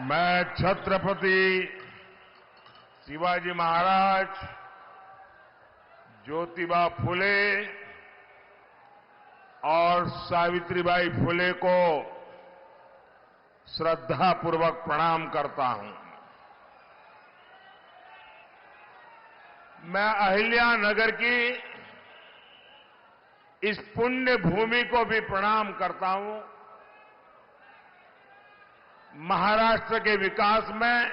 मैं छत्रपति शिवाजी महाराज, ज्योतिबा फुले और सावित्रीबाई फुले को श्रद्धापूर्वक प्रणाम करता हूं। मैं अहिल्यानगर की इस पुण्य भूमि को भी प्रणाम करता हूं। महाराष्ट्र के विकास में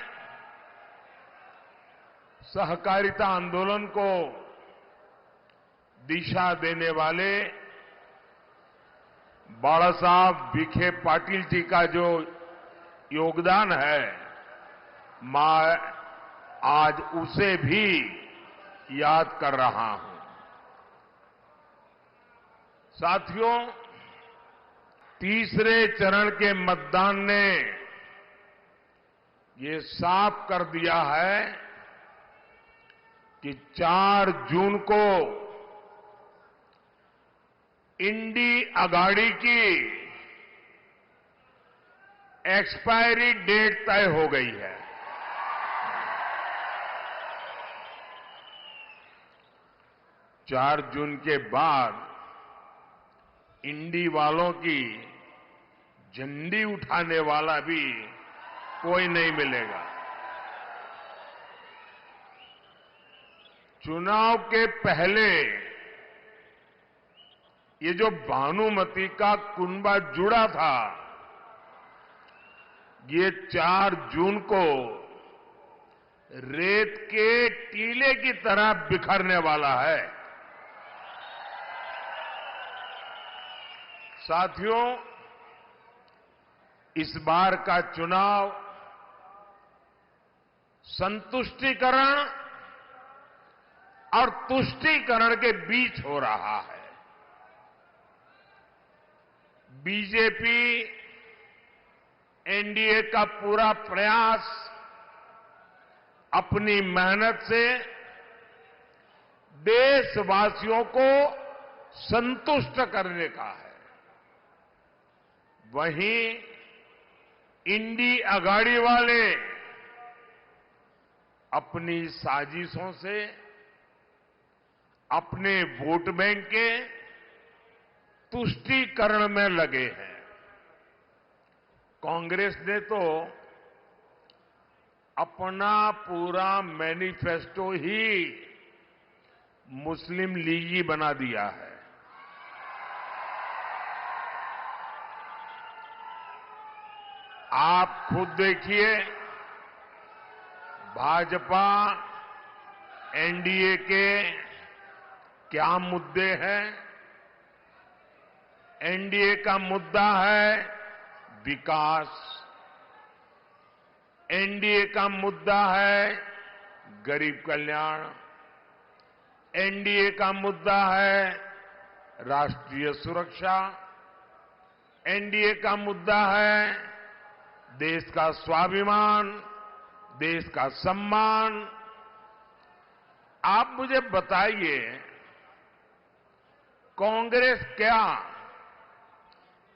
सहकारिता आंदोलन को दिशा देने वाले बाला साहब विखे पाटिल जी का जो योगदान है, मैं आज उसे भी याद कर रहा हूं। साथियों, तीसरे चरण के मतदान ने ये साफ कर दिया है कि 4 जून को इंडी अगाड़ी की एक्सपायरी डेट तय हो गई है। चार जून के बाद इंडी वालों की झंडी उठाने वाला भी कोई नहीं मिलेगा। चुनाव के पहले ये जो भानुमति का कुनबा जुड़ा था, ये 4 जून को रेत के टीले की तरह बिखरने वाला है। साथियों, इस बार का चुनाव संतुष्टिकरण और तुष्टीकरण के बीच हो रहा है। बीजेपी एनडीए का पूरा प्रयास अपनी मेहनत से देशवासियों को संतुष्ट करने का है। वहीं इंडी अगाड़ी वाले अपनी साजिशों से अपने वोट बैंक के तुष्टीकरण में लगे हैं। कांग्रेस ने तो अपना पूरा मैनिफेस्टो ही मुस्लिम लीगी बना दिया है। आप खुद देखिए, भाजपा एनडीए के क्या मुद्दे हैं। एनडीए का मुद्दा है विकास, एनडीए का मुद्दा है गरीब कल्याण, एनडीए का मुद्दा है राष्ट्रीय सुरक्षा, एनडीए का मुद्दा है देश का स्वाभिमान, देश का सम्मान। आप मुझे बताइए, कांग्रेस क्या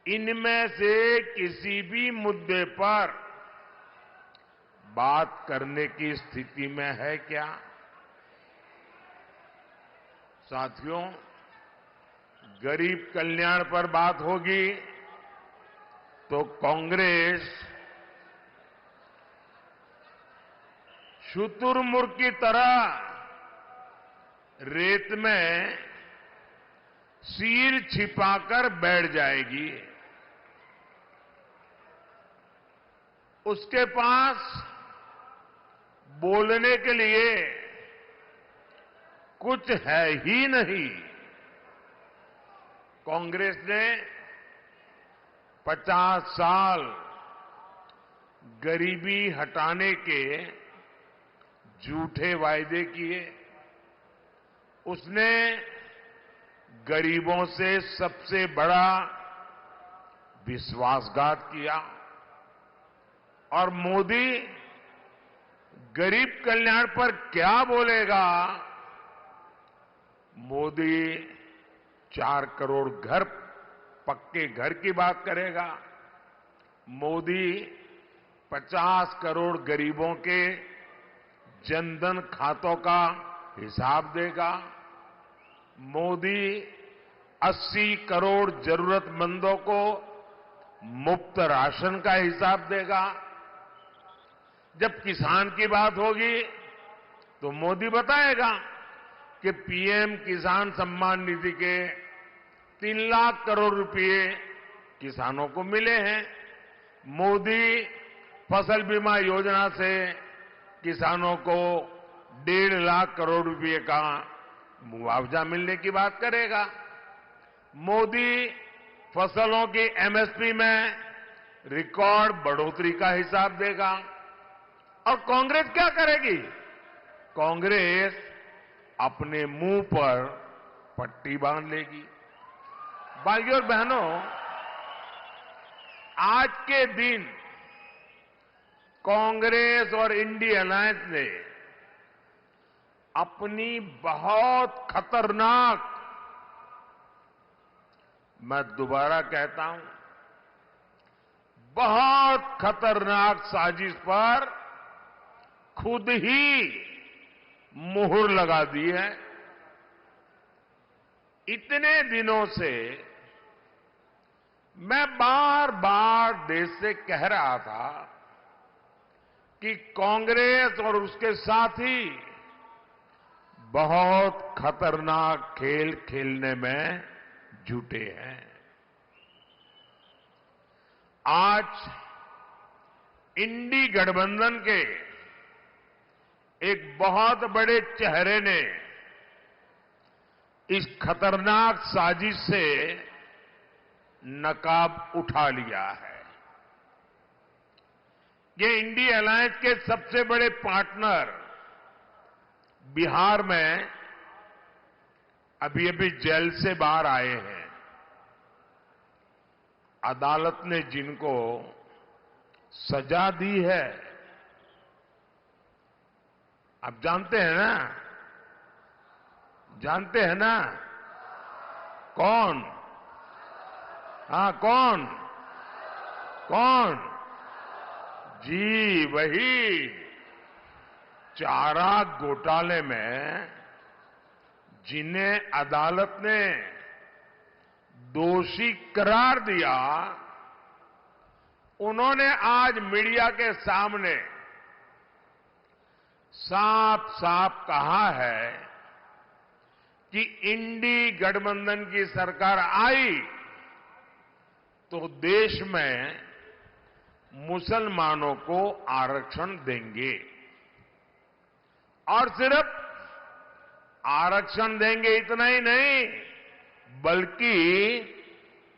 इनमें से किसी भी मुद्दे पर बात करने की स्थिति में है क्या? साथियों, गरीब कल्याण पर बात होगी तो कांग्रेस शुतुरमुर्ग की तरह रेत में सिर छिपाकर बैठ जाएगी। उसके पास बोलने के लिए कुछ है ही नहीं। कांग्रेस ने 50 साल गरीबी हटाने के झूठे वायदे किए। उसने गरीबों से सबसे बड़ा विश्वासघात किया। और मोदी गरीब कल्याण पर क्या बोलेगा? मोदी 4 करोड़ पक्के घर की बात करेगा। मोदी 50 करोड़ गरीबों के जनधन खातों का हिसाब देगा। मोदी 80 करोड़ जरूरतमंदों को मुफ्त राशन का हिसाब देगा। जब किसान की बात होगी तो मोदी बताएगा कि पीएम किसान सम्मान निधि के 3 लाख करोड़ रुपए किसानों को मिले हैं। मोदी फसल बीमा योजना से किसानों को 1.5 लाख करोड़ रुपए का मुआवजा मिलने की बात करेगा। मोदी फसलों की एमएसपी में रिकॉर्ड बढ़ोतरी का हिसाब देगा। और कांग्रेस क्या करेगी? कांग्रेस अपने मुंह पर पट्टी बांध लेगी। भाइयों और बहनों, आज के दिन कांग्रेस और इंडिया अलायंस ने अपनी बहुत खतरनाक, मैं दोबारा कहता हूं, बहुत खतरनाक साजिश पर खुद ही मुहर लगा दी है। इतने दिनों से मैं बार बार देश से कह रहा था कि कांग्रेस और उसके साथी बहुत खतरनाक खेल खेलने में जुटे हैं। आज इंडी गठबंधन के एक बहुत बड़े चेहरे ने इस खतरनाक साजिश से नकाब उठा लिया है। ये इंडी अलायंस के सबसे बड़े पार्टनर बिहार में अभी अभी जेल से बाहर आए हैं। अदालत ने जिनको सजा दी है, आप जानते हैं ना? जानते हैं ना? कौन? हाँ, कौन? कौन? जी, वही चारा घोटाले में जिन्हें अदालत ने दोषी करार दिया, उन्होंने आज मीडिया के सामने साफ साफ कहा है कि इंडी गठबंधन की सरकार आई तो देश में मुसलमानों को आरक्षण देंगे। और सिर्फ आरक्षण देंगे इतना ही नहीं, बल्कि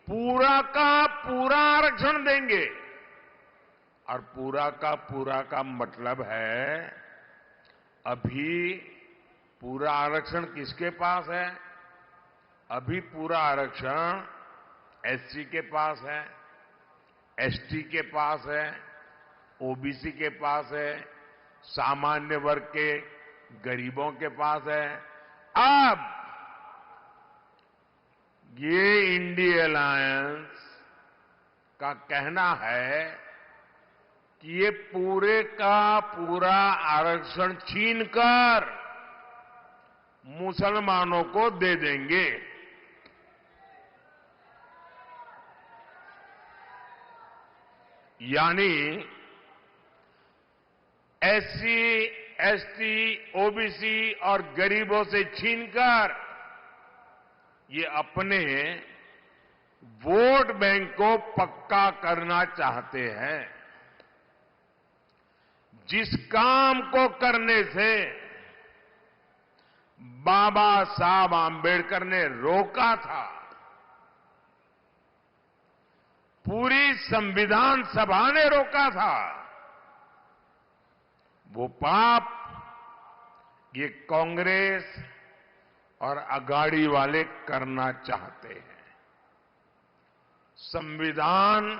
पूरा का पूरा आरक्षण देंगे। और पूरा का मतलब है, अभी पूरा आरक्षण किसके पास है? अभी पूरा आरक्षण एससी के पास है, एसटी के पास है, ओबीसी के पास है, सामान्य वर्ग के गरीबों के पास है। अब ये इंडिया अलायंस का कहना है कि ये पूरे का पूरा आरक्षण छीनकर मुसलमानों को दे देंगे। यानी एससी, एसटी, ओबीसी और गरीबों से छीनकर ये अपने वोट बैंक को पक्का करना चाहते हैं। जिस काम को करने से बाबा साहब आंबेडकर ने रोका था, पूरी संविधान सभा ने रोका था, वो पाप ये कांग्रेस और अगाड़ी वाले करना चाहते हैं। संविधान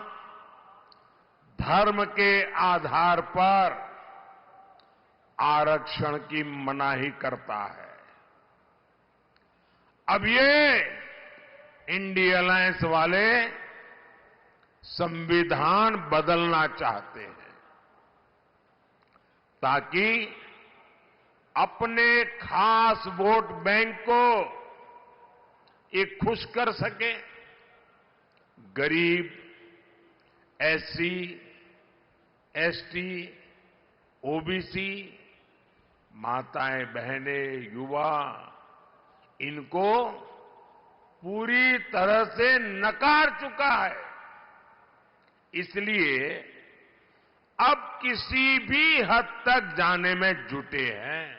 धर्म के आधार पर आरक्षण की मनाही करता है। अब ये इंडिया अलायंस वाले संविधान बदलना चाहते हैं। ताकि अपने खास वोट बैंक को ये खुश कर सके। गरीब, एससी, एसटी, ओबीसी, माताएं, बहनें, युवा, इनको पूरी तरह से नकार चुका है। इसलिए अब किसी भी हद तक जाने में जुटे हैं।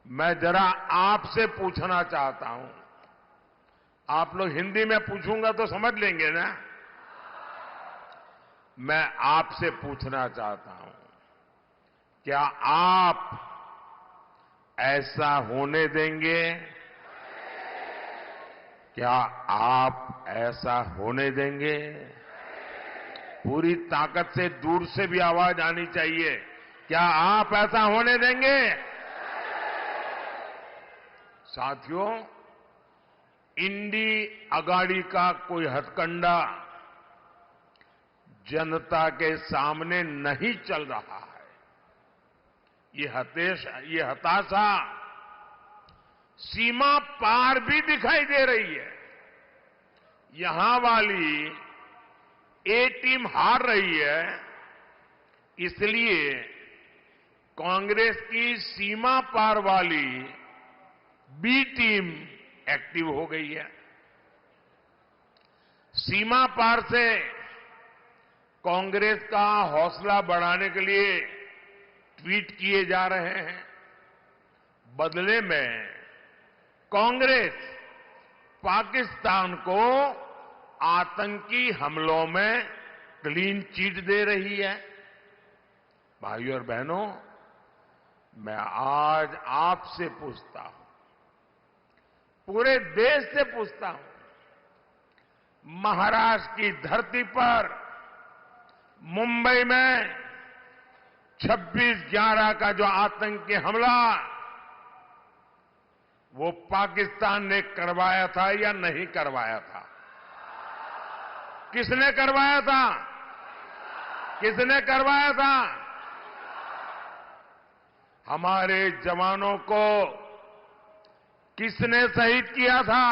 मैं जरा आपसे पूछना चाहता हूं, आप लोग हिंदी में पूछूंगा तो समझ लेंगे ना। मैं आपसे पूछना चाहता हूं, क्या आप ऐसा होने देंगे? क्या आप ऐसा होने देंगे? पूरी ताकत से दूर से भी आवाज आनी चाहिए। क्या आप ऐसा होने देंगे? साथियों, इंडी अगाड़ी का कोई हथकंडा जनता के सामने नहीं चल रहा है। ये हताशा सीमा पार भी दिखाई दे रही है। यहां वाली ए टीम हार रही है, इसलिए कांग्रेस की सीमा पार वाली बी टीम एक्टिव हो गई है। सीमा पार से कांग्रेस का हौसला बढ़ाने के लिए ट्वीट किए जा रहे हैं। बदले में कांग्रेस पाकिस्तान को आतंकी हमलों में क्लीन चिट दे रही है। भाइयों और बहनों, मैं आज आपसे पूछता हूं, पूरे देश से पूछता हूं, महाराष्ट्र की धरती पर मुंबई में 26/11 का जो आतंकी हमला वो पाकिस्तान ने करवाया था या नहीं करवाया था? किसने करवाया था? किसने करवाया था? हमारे जवानों को किसने शहीद किया था?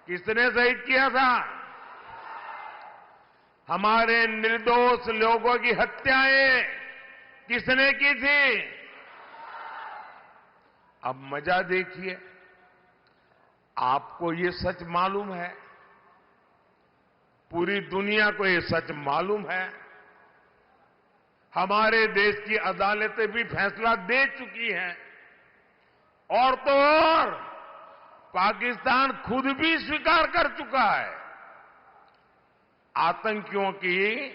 किसने शहीद किया था? हमारे निर्दोष लोगों की हत्याएं किसने की थी? अब मजा देखिए, आपको ये सच मालूम है, पूरी दुनिया को ये सच मालूम है। हमारे देश की अदालतें भी फैसला दे चुकी हैं, और तो और पाकिस्तान खुद भी स्वीकार कर चुका है। आतंकियों की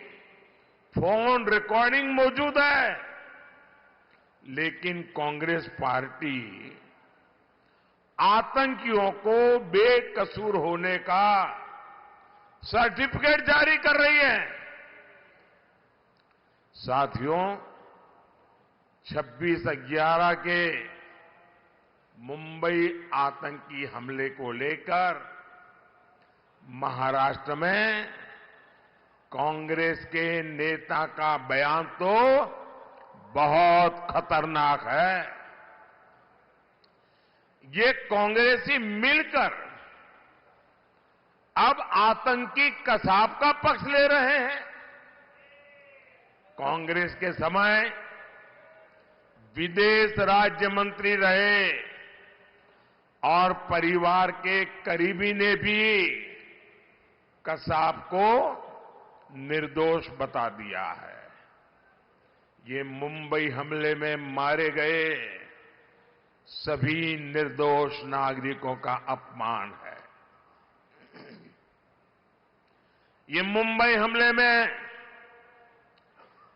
फोन रिकॉर्डिंग मौजूद है, लेकिन कांग्रेस पार्टी आतंकियों को बेकसूर होने का सर्टिफिकेट जारी कर रही है। साथियों, 26/11 के मुंबई आतंकी हमले को लेकर महाराष्ट्र में कांग्रेस के नेता का बयान तो बहुत खतरनाक है। ये कांग्रेसी मिलकर अब आतंकी कसाब का पक्ष ले रहे हैं। कांग्रेस के समय विदेश राज्य मंत्री रहे और परिवार के करीबी ने भी कसाब को निर्दोष बता दिया है। ये मुंबई हमले में मारे गए सभी निर्दोष नागरिकों का अपमान है। ये मुंबई हमले में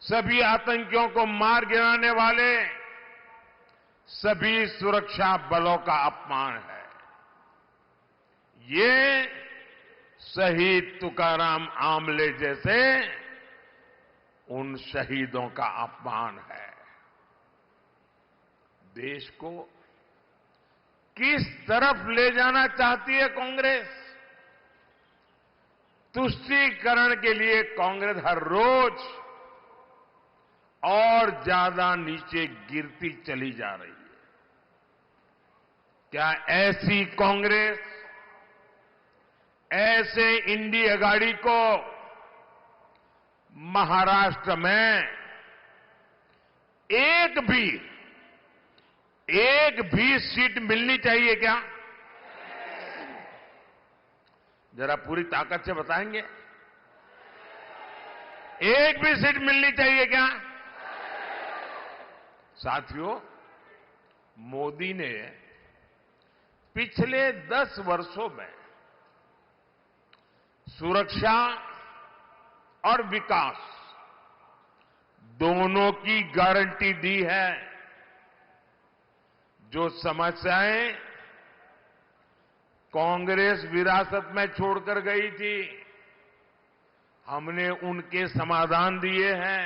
सभी आतंकियों को मार गिराने वाले सभी सुरक्षा बलों का अपमान है। ये शहीद तुकाराम आमले जैसे उन शहीदों का अपमान है। देश को किस तरफ ले जाना चाहती है कांग्रेस? तुष्टीकरण के लिए कांग्रेस हर रोज और ज्यादा नीचे गिरती चली जा रही है। क्या ऐसी कांग्रेस, ऐसे इंडी अगाड़ी को महाराष्ट्र में एक भी सीट मिलनी चाहिए क्या? जरा पूरी ताकत से बताएंगे, एक भी सीट मिलनी चाहिए क्या? साथियों, मोदी ने पिछले 10 वर्षों में सुरक्षा और विकास दोनों की गारंटी दी है। जो समस्याएं कांग्रेस विरासत में छोड़कर गई थी, हमने उनके समाधान दिए हैं।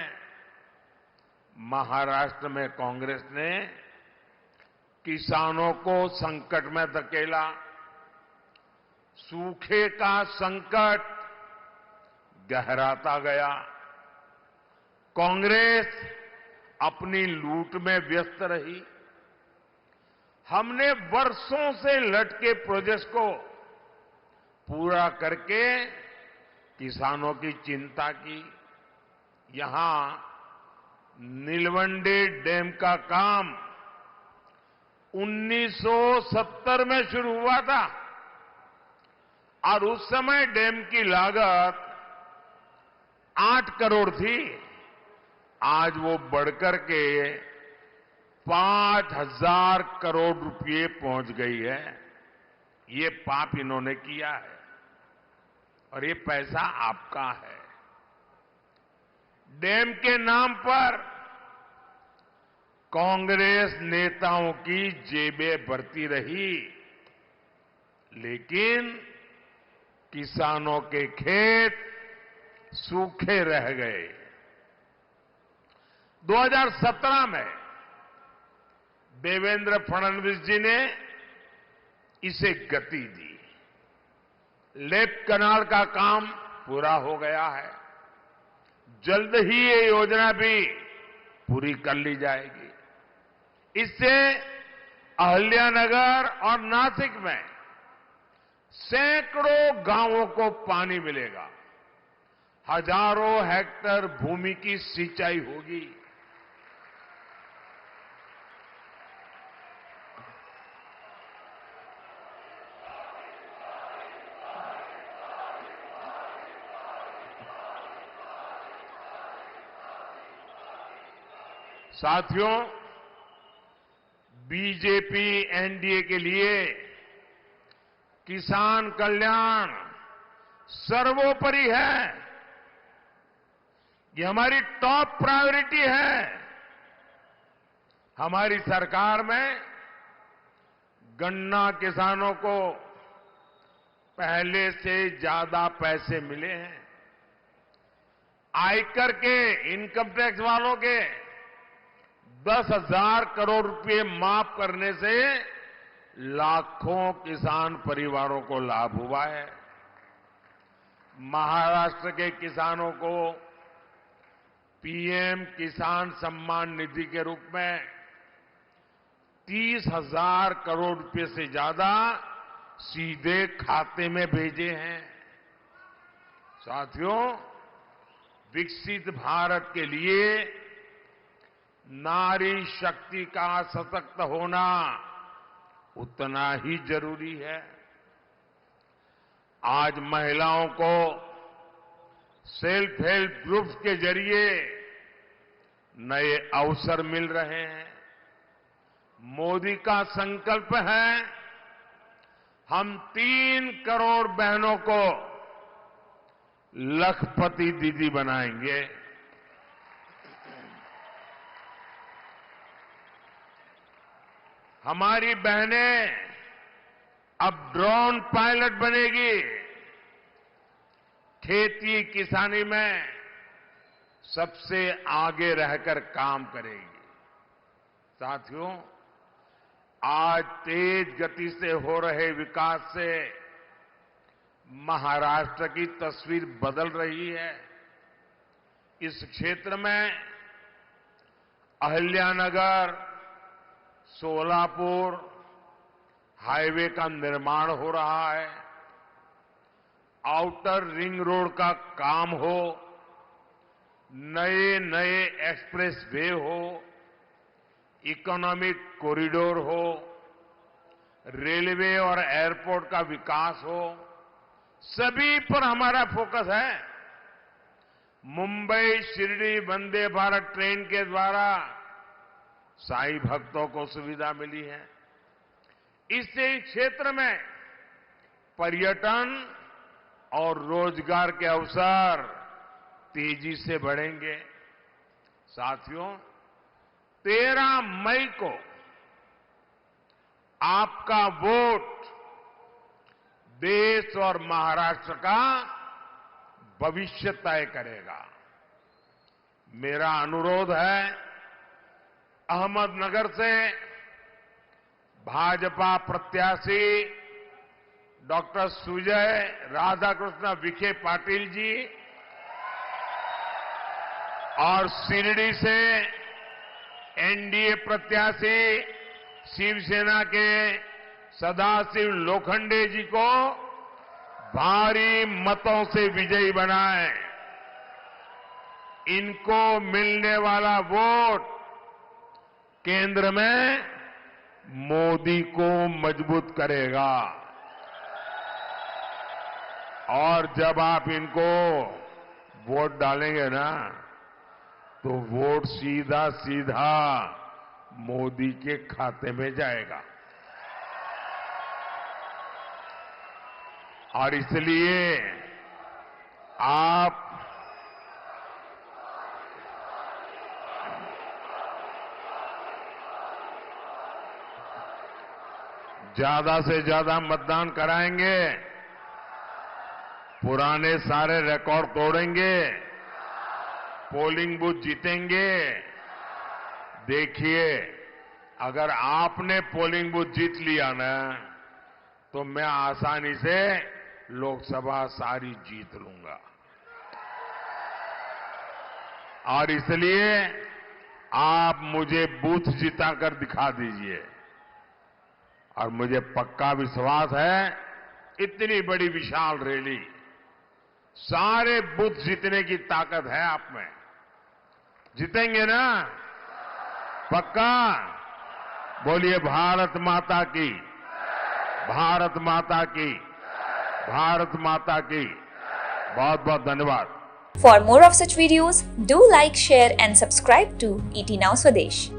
महाराष्ट्र में कांग्रेस ने किसानों को संकट में धकेला, सूखे का संकट गहराता गया। कांग्रेस अपनी लूट में व्यस्त रही। हमने वर्षों से लटके प्रोजेक्ट को पूरा करके किसानों की चिंता की। यहां नीलवंडे डैम का काम 1970 में शुरू हुआ था और उस समय डैम की लागत 8 करोड़ थी। आज वो बढ़कर के 5,000 करोड़ रुपए पहुंच गई है। ये पाप इन्होंने किया है और ये पैसा आपका है। डैम के नाम पर कांग्रेस नेताओं की जेबें भरती रही, लेकिन किसानों के खेत सूखे रह गए। 2017 में देवेंद्र फडणवीस जी ने इसे गति दी। लेफ्ट कैनाल का काम पूरा हो गया है। जल्द ही ये योजना भी पूरी कर ली जाएगी। इससे अहिल्यानगर और नासिक में सैकड़ों गांवों को पानी मिलेगा। हजारों हेक्टेयर भूमि की सिंचाई होगी। साथियों, बीजेपी एनडीए के लिए किसान कल्याण सर्वोपरि है। ये हमारी टॉप प्रायोरिटी है। हमारी सरकार में गन्ना किसानों को पहले से ज्यादा पैसे मिले हैं। आयकर के, इनकम टैक्स वालों के 10,000 करोड़ रुपए माफ करने से लाखों किसान परिवारों को लाभ हुआ है। महाराष्ट्र के किसानों को पीएम किसान सम्मान निधि के रूप में 30,000 करोड़ रुपए से ज्यादा सीधे खाते में भेजे हैं। साथियों, विकसित भारत के लिए नारी शक्ति का सशक्त होना उतना ही जरूरी है। आज महिलाओं को सेल्फ हेल्प ग्रुप्स के जरिए नए अवसर मिल रहे हैं। मोदी का संकल्प है, हम 3 करोड़ बहनों को लखपति दीदी बनाएंगे। हमारी बहनें अब ड्रोन पायलट बनेगी। खेती किसानी में सबसे आगे रहकर काम करेगी। साथियों, आज तेज गति से हो रहे विकास से महाराष्ट्र की तस्वीर बदल रही है। इस क्षेत्र में अहिल्यानगर सोलापुर हाईवे का निर्माण हो रहा है, आउटर रिंग रोड का काम हो, नए नए एक्सप्रेस वे हो, इकोनॉमिक कॉरिडोर हो, रेलवे और एयरपोर्ट का विकास हो, सभी पर हमारा फोकस है। मुंबई शिरडी वंदे भारत ट्रेन के द्वारा साईं भक्तों को सुविधा मिली है। इससे इस क्षेत्र में पर्यटन और रोजगार के अवसर तेजी से बढ़ेंगे। साथियों, 13 मई को आपका वोट देश और महाराष्ट्र का भविष्य तय करेगा। मेरा अनुरोध है, अहमदनगर से भाजपा प्रत्याशी डॉक्टर सुजय राधाकृष्ण विखे पाटिल जी और शिरडी से एनडीए प्रत्याशी शिवसेना के सदाशिव लोखंडे जी को भारी मतों से विजयी बनाएं। इनको मिलने वाला वोट केंद्र में मोदी को मजबूत करेगा। और जब आप इनको वोट डालेंगे ना, तो वोट सीधा सीधा मोदी के खाते में जाएगा। और इसलिए आप ज्यादा से ज्यादा मतदान कराएंगे, पुराने सारे रिकॉर्ड तोड़ेंगे, पोलिंग बूथ जीतेंगे। देखिए, अगर आपने पोलिंग बूथ जीत लिया ना, तो मैं आसानी से लोकसभा सारी जीत लूंगा। और इसलिए आप मुझे बूथ जिताकर दिखा दीजिए। और मुझे पक्का विश्वास है, इतनी बड़ी विशाल रैली, सारे बूथ जीतने की ताकत है आप में। जीतेंगे ना? पक्का? बोलिए भारत माता की, भारत माता की, भारत माता की। बहुत बहुत धन्यवाद। For more of such videos, do like, share and subscribe to ET Now Swadesh.